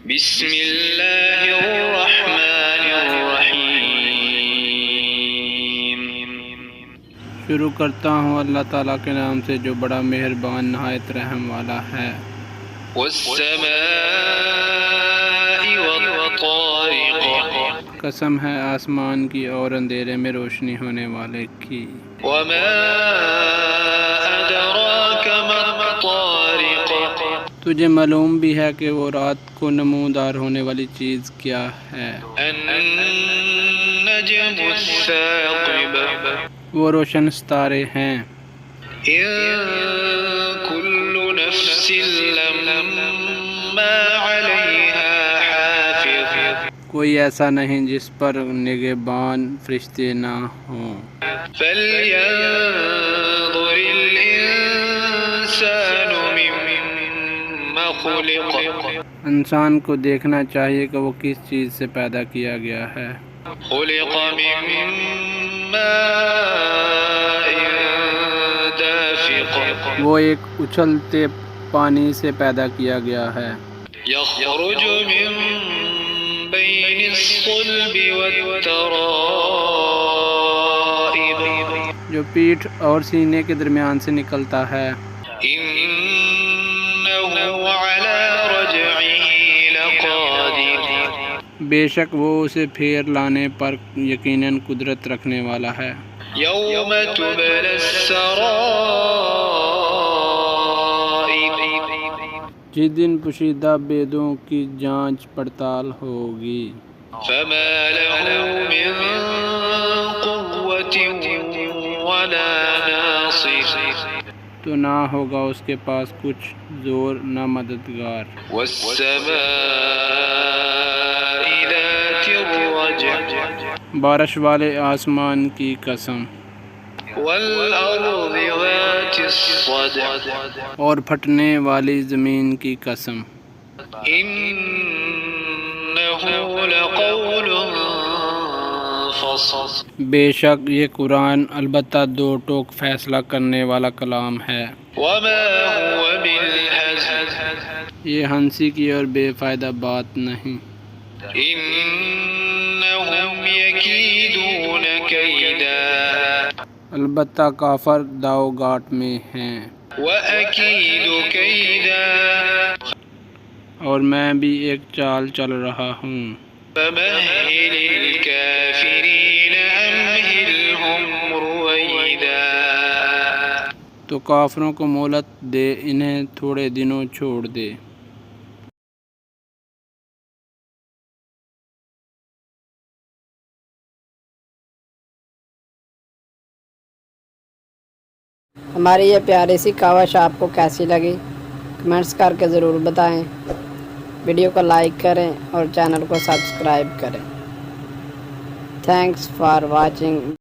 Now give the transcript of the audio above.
بسم اللہ الرحمن الرحیم۔ شروع کرتا ہوں اللہ تعالیٰ کے نام سے جو بڑا مہربان نہایت رحم والا ہے۔ والسماء والطارق، قسم ہے آسمان کی اور اندھیرے میں روشنی ہونے والے کی۔ وما ادراک ما الطارق، تجھے معلوم بھی ہے کہ وہ رات کو نمودار ہونے والی چیز کیا ہے۔ النجم الثاقب، وہ روشن ستارے ہیں۔ ان كل نفس لما عليها حافظ، کوئی ایسا نہیں جس پر نگہبان فرشتے نہ ہوں۔ فلينظر الإنسان مما خلق، انسان کو دیکھنا چاہیے کہ وہ کس چیز سے پیدا کیا گیا ہے۔ خلق من ماء دافق، وہ ایک اچھلتے پانی سے پیدا کیا گیا ہے۔ يخرج من بين الصلب والترائب، جو پیٹھ اور سینے کے درمیان سے نکلتا ہے۔ إنه على رجعه لقادر، بے شک وہ اسے پھیر لانے پر یقیناً قدرت رکھنے والا ہے۔ يوم تبلى السرائر، جس دن پوشیدہ بیدوں کی جانچ پڑتال ہوگی۔ فما له من قوة ولا ناصر، تو نہ ہوگا اس کے پاس کچھ زور نہ مددگار۔ والسماء ذات الرجع، بارش والے آسمان کی قسم، والأرض ذات الصدع، اور پھٹنے والی زمین کی قسم۔ إنه لقول فصل، بے شک یہ قرآن البتہ دو ٹوک فیصلہ کرنے والا کلام ہے۔ وما هو بالهزل، یہ ہنسی کی اور بے فائدہ بات نہیں۔ إنهم يكيدون كيدا، البتہ کافر داؤ گاٹ میں ہیں۔ وأكيد كيدا، اور میں بھی ایک چال چل رہا ہوں۔ فمهل الكافرين أمهلهم رويدا، تو کافروں کو مہلت دے، انہیں تھوڑے دنوں چھوڑ دے۔ ہماری یہ پیاری سی کاوش آپ کو کیسی لگی کمنٹس کر کے ضرور بتائیں۔ ویڈیو کو لائک کریں اور چینل کو سبسکرائب کریں۔ Thanks for watching.